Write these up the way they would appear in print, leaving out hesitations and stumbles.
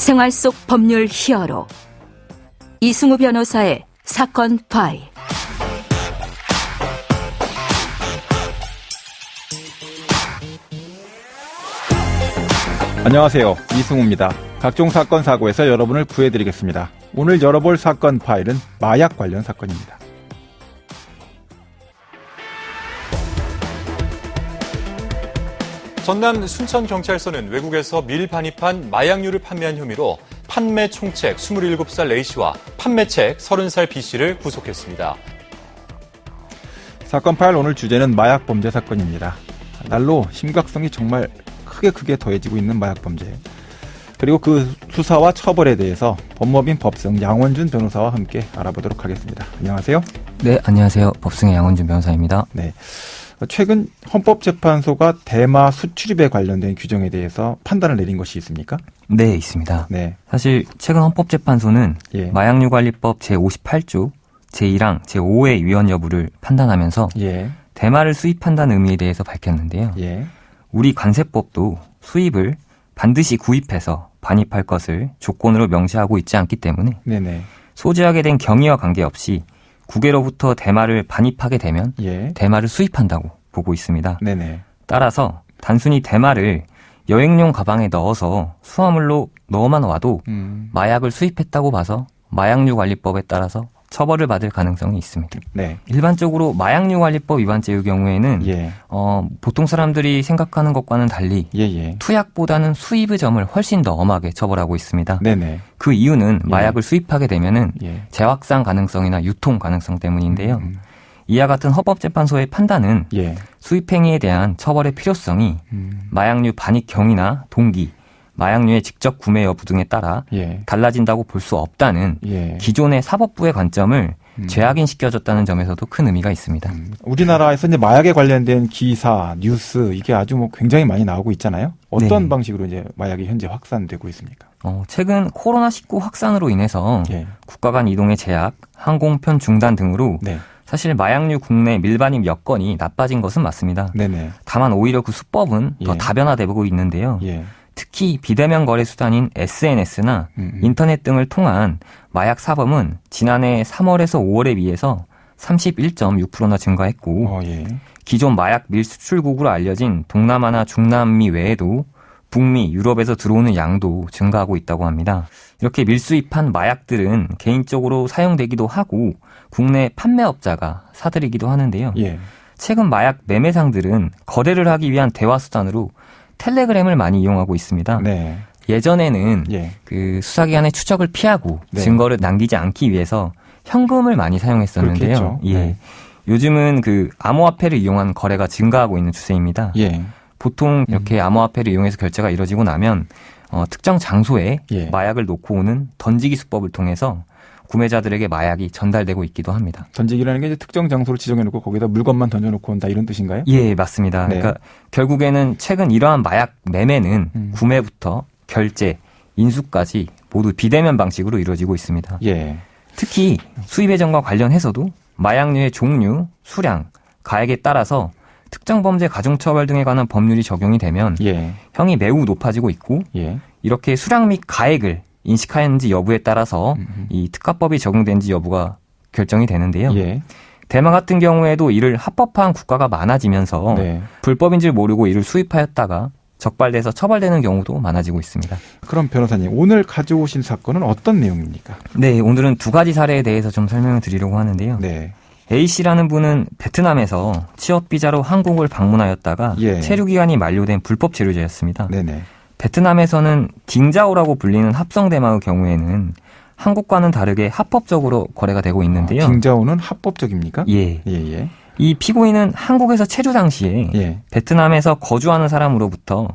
생활 속 법률 히어로 이승우 변호사의 사건 파일. 안녕하세요, 이승우입니다. 각종 사건 사고에서 여러분을 구해드리겠습니다. 오늘 열어볼 사건 파일은 마약 관련 사건입니다. 전남 순천경찰서는 외국에서 밀반입한 마약류를 판매한 혐의로 판매 총책 27살 A씨와 판매책 30살 B씨를 구속했습니다. 사건 파일 오늘 주제는 마약 범죄 사건입니다. 날로 심각성이 정말 크게 더해지고 있는 마약 범죄. 그리고 그 수사와 처벌에 대해서 법무법인 법승 양원준 변호사와 함께 알아보도록 하겠습니다. 안녕하세요. 네, 안녕하세요. 법승의 양원준 변호사입니다. 네. 최근 헌법재판소가 대마 수출입에 관련된 규정에 대해서 판단을 내린 것이 있습니까? 네, 있습니다. 네. 사실 최근 헌법재판소는 마약류관리법 제58조 제2랑 제5의 위헌 여부를 판단하면서 대마를 수입한다는 의미에 대해서 밝혔는데요. 우리 관세법도 수입을 반드시 구입해서 반입할 것을 조건으로 명시하고 있지 않기 때문에 소지하게 된 경위와 관계없이 국외로부터 대마를 반입하게 되면 대마를 수입한다고 보고 있습니다. 따라서 단순히 대마를 여행용 가방에 넣어서 수화물로 넣어만 와도 마약을 수입했다고 봐서 마약류관리법에 따라서 처벌을 받을 가능성이 있습니다. 일반적으로 마약류관리법 위반죄의 경우에는 보통 사람들이 생각하는 것과는 달리 투약보다는 수입의 점을 훨씬 더 엄하게 처벌하고 있습니다. 그 이유는 마약을 수입하게 되면은 재확산 가능성이나 유통 가능성 때문인데요. 이와 같은 헌법재판소의 판단은 수입행위에 대한 처벌의 필요성이 마약류 반입 경위나 동기, 마약류의 직접 구매 여부 등에 따라 달라진다고 볼 수 없다는 기존의 사법부의 관점을 재확인시켜줬다는 점에서도 큰 의미가 있습니다. 우리나라에서 이제 마약에 관련된 기사, 뉴스 이게 아주 굉장히 많이 나오고 있잖아요. 어떤 방식으로 이제 마약이 현재 확산되고 있습니까? 최근 코로나19 확산으로 인해서 국가 간 이동의 제약, 항공편 중단 등으로 사실 마약류 국내 밀반입 여건이 나빠진 것은 맞습니다. 다만 오히려 그 수법은 더 다변화되고 있는데요. 특히 비대면 거래 수단인 SNS나 인터넷 등을 통한 마약 사범은 지난해 3월에서 5월에 비해서 31.6%나 증가했고 기존 마약 밀수출국으로 알려진 동남아나 중남미 외에도 북미, 유럽에서 들어오는 양도 증가하고 있다고 합니다. 이렇게 밀수입한 마약들은 개인적으로 사용되기도 하고 국내 판매업자가 사들이기도 하는데요. 최근 마약 매매상들은 거래를 하기 위한 대화 수단으로 텔레그램을 많이 이용하고 있습니다. 예전에는 그 수사기관의 추적을 피하고 증거를 남기지 않기 위해서 현금을 많이 사용했었는데요. 요즘은 그 암호화폐를 이용한 거래가 증가하고 있는 추세입니다. 보통 이렇게 암호화폐를 이용해서 결제가 이루어지고 나면 특정 장소에 마약을 놓고 오는 던지기 수법을 통해서 구매자들에게 마약이 전달되고 있기도 합니다. 던지기라는 게 이제 특정 장소를 지정해놓고 거기다 물건만 던져놓고 온다 이런 뜻인가요? 예, 맞습니다. 그러니까 결국에는 최근 이러한 마약 매매는 구매부터 결제, 인수까지 모두 비대면 방식으로 이루어지고 있습니다. 특히 수입 예정과 관련해서도 마약류의 종류, 수량, 가액에 따라서 특정 범죄 가중처벌 등에 관한 법률이 적용이 되면 형이 매우 높아지고 있고 이렇게 수량 및 가액을 인식하였는지 여부에 따라서 이 특가법이 적용된지 여부가 결정이 되는데요. 대마 같은 경우에도 이를 합법화한 국가가 많아지면서 불법인 줄 모르고 이를 수입하였다가 적발돼서 처벌되는 경우도 많아지고 있습니다. 그럼 변호사님, 오늘 가져오신 사건은 어떤 내용입니까? 네, 오늘은 두 가지 사례에 대해서 좀 설명을 드리려고 하는데요. A씨라는 분은 베트남에서 취업비자로 한국을 방문하였다가 체류기간이 만료된 불법 체류자였습니다. 베트남에서는 딩자오라고 불리는 합성 대마의 경우에는 한국과는 다르게 합법적으로 거래가 되고 있는데요. 딩자오는 합법적입니까? 이 피고인은 한국에서 체류 당시에 베트남에서 거주하는 사람으로부터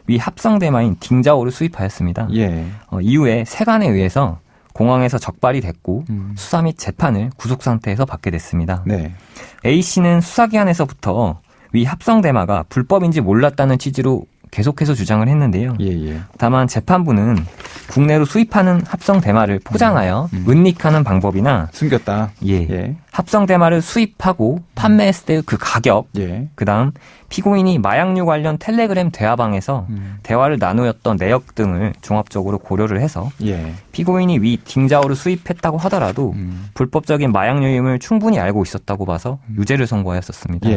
위 합성 대마인 딩자오를 수입하였습니다. 이후에 세관에 의해서 공항에서 적발이 됐고 수사 및 재판을 구속 상태에서 받게 됐습니다. A씨는 수사기관에서부터 위 합성 대마가 불법인지 몰랐다는 취지로 계속해서 주장을 했는데요. 예. 다만 재판부는 국내로 수입하는 합성 대마를 포장하여 은닉하는 방법이나 숨겼다. 예. 합성 대마를 수입하고 판매했을 때 그 가격, 그다음 피고인이 마약류 관련 텔레그램 대화방에서 대화를 나누었던 내역 등을 종합적으로 고려를 해서 피고인이 위 딩자오를 수입했다고 하더라도 불법적인 마약류임을 충분히 알고 있었다고 봐서 유죄를 선고하였었습니다.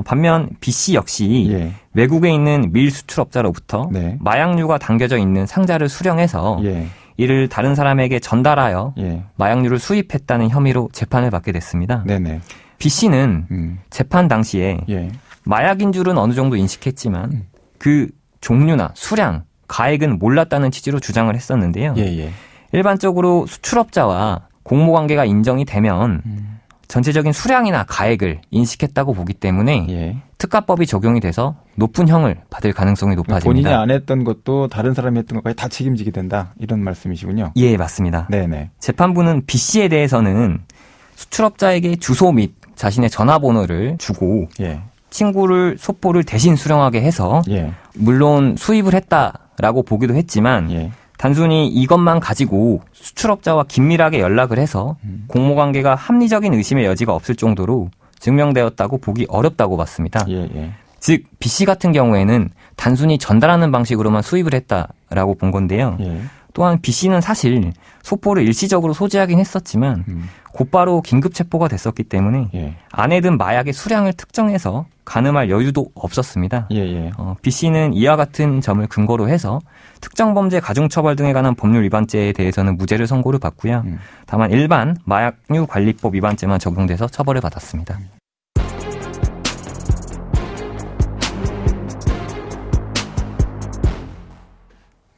반면 B씨 역시 외국에 있는 밀 수출업자로부터 마약류가 담겨져 있는 상자를 수령해서 이를 다른 사람에게 전달하여 마약류를 수입했다는 혐의로 재판을 받게 됐습니다. 네네. B씨는 재판 당시에 마약인 줄은 어느 정도 인식했지만 그 종류나 수량, 가액은 몰랐다는 취지로 주장을 했었는데요. 일반적으로 수출업자와 공모관계가 인정이 되면 전체적인 수량이나 가액을 인식했다고 보기 때문에 특가법이 적용이 돼서 높은 형을 받을 가능성이 높아집니다. 본인이 안 했던 것도 다른 사람이 했던 것까지 다 책임지게 된다. 이런 말씀이시군요. 예, 맞습니다. 네네. 재판부는 B씨에 대해서는 수출업자에게 주소 및 자신의 전화번호를 주고 친구를 소포를 대신 수령하게 해서 물론 수입을 했다라고 보기도 했지만 단순히 이것만 가지고 수출업자와 긴밀하게 연락을 해서 공모관계가 합리적인 의심의 여지가 없을 정도로 증명되었다고 보기 어렵다고 봤습니다. 즉 B씨 같은 경우에는 단순히 전달하는 방식으로만 수입을 했다라고 본 건데요. 또한 B씨는 사실 소포를 일시적으로 소지하긴 했었지만 곧바로 긴급 체포가 됐었기 때문에 안에 든 마약의 수량을 특정해서 가늠할 여유도 없었습니다. B씨는 이와 같은 점을 근거로 해서 특정범죄 가중처벌 등에 관한 법률 위반죄에 대해서는 무죄를 선고를 받고요. 다만 일반 마약류 관리법 위반죄만 적용돼서 처벌을 받았습니다.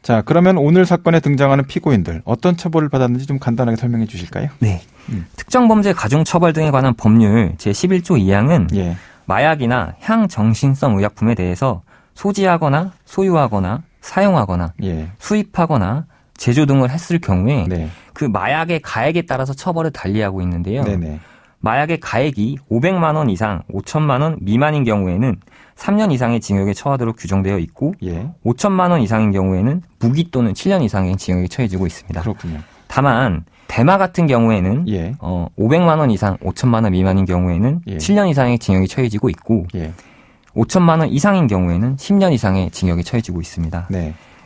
자, 그러면 오늘 사건에 등장하는 피고인들 어떤 처벌을 받았는지 좀 간단하게 설명해 주실까요? 네. 특정범죄 가중처벌 등에 관한 법률 제11조 2항은 마약이나 향정신성 의약품에 대해서 소지하거나 소유하거나 사용하거나 수입하거나 제조 등을 했을 경우에 그 마약의 가액에 따라서 처벌을 달리하고 있는데요. 마약의 가액이 500만 원 이상 5천만 원 미만인 경우에는 3년 이상의 징역에 처하도록 규정되어 있고 5천만 원 이상인 경우에는 무기 또는 7년 이상의 징역에 처해지고 있습니다. 그렇군요. 다만 대마 같은 경우에는 500만 원 이상 5천만 원 미만인 경우에는 7년 이상의 징역이 처해지고 있고 5천만 원 이상인 경우에는 10년 이상의 징역이 처해지고 있습니다.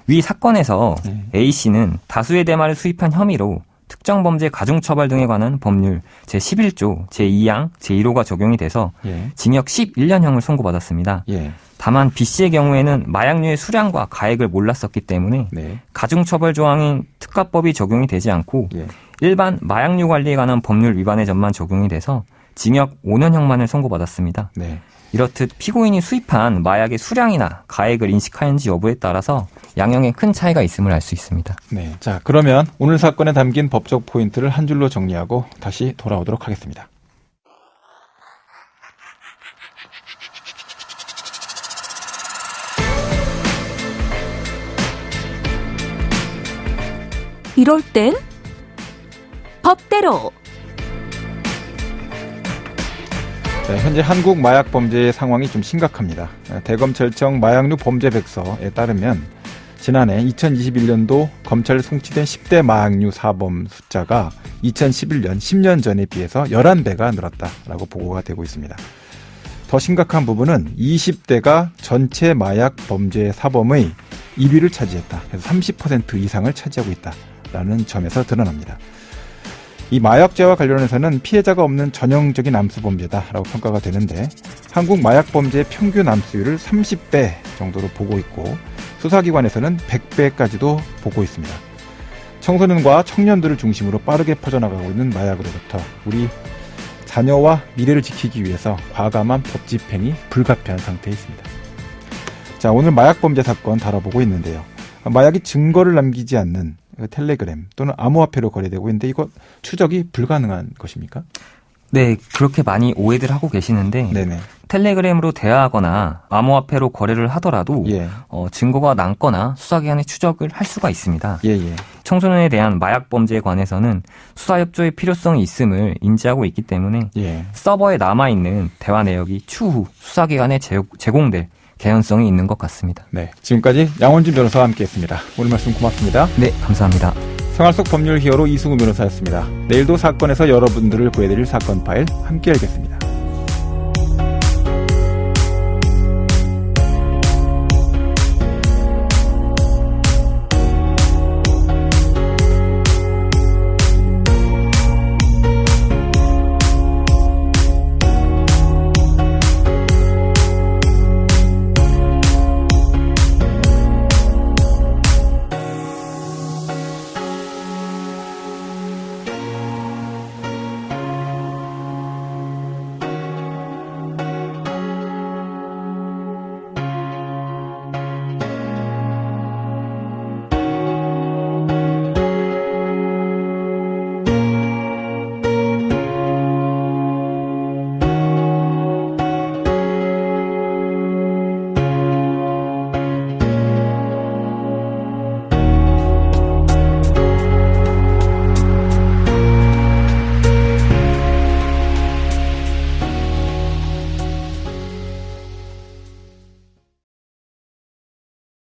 위 사건에서 A씨는 다수의 대마를 수입한 혐의로 특정범죄 가중처벌 등에 관한 법률 제11조 제2항 제1호가 적용이 돼서 징역 11년형을 선고받았습니다. 다만 B씨의 경우에는 마약류의 수량과 가액을 몰랐었기 때문에 가중처벌 조항인 특가법이 적용이 되지 않고 일반 마약류 관리에 관한 법률 위반의 점만 적용이 돼서 징역 5년형만을 선고받았습니다. 이렇듯 피고인이 수입한 마약의 수량이나 가액을 인식하였는지 여부에 따라서 양형에 큰 차이가 있음을 알 수 있습니다. 자, 그러면 오늘 사건에 담긴 법적 포인트를 한 줄로 정리하고 다시 돌아오도록 하겠습니다. 이럴 땐 법대로. 현재 한국 마약 범죄의 상황이 좀 심각합니다. 대검찰청 마약류 범죄 백서에 따르면 지난해 2021년도 검찰 송치된 10대 마약류 사범 숫자가 2011년 10년 전에 비해서 11배가 늘었다라고 보고가 되고 있습니다. 더 심각한 부분은 20대가 전체 마약 범죄 사범의 1위를 차지했다. 그래서 30% 이상을 차지하고 있다라는 점에서 드러납니다. 이 마약죄와 관련해서는 피해자가 없는 전형적인 암수범죄다라고 평가가 되는데 한국 마약범죄의 평균 암수율을 30배 정도로 보고 있고 수사기관에서는 100배까지도 보고 있습니다. 청소년과 청년들을 중심으로 빠르게 퍼져나가고 있는 마약으로부터 우리 자녀와 미래를 지키기 위해서 과감한 법 집행이 불가피한 상태에 있습니다. 자, 오늘 마약범죄 사건 다뤄보고 있는데요. 마약이 증거를 남기지 않는 텔레그램 또는 암호화폐로 거래되고 있는데 이거 추적이 불가능한 것입니까? 네, 그렇게 많이 오해들 하고 계시는데 텔레그램으로 대화하거나 암호화폐로 거래를 하더라도 증거가 남거나 수사기관에 추적을 할 수가 있습니다. 청소년에 대한 마약 범죄에 관해서는 수사협조의 필요성이 있음을 인지하고 있기 때문에 서버에 남아있는 대화 내역이 추후 수사기관에 제공될 개연성이 있는 것 같습니다. 네, 지금까지 양원준 변호사와 함께했습니다. 오늘 말씀 고맙습니다. 네, 감사합니다. 생활 속 법률 히어로 이승우 변호사였습니다. 내일도 사건에서 여러분들을 구해드릴 사건 파일 함께 알겠습니다.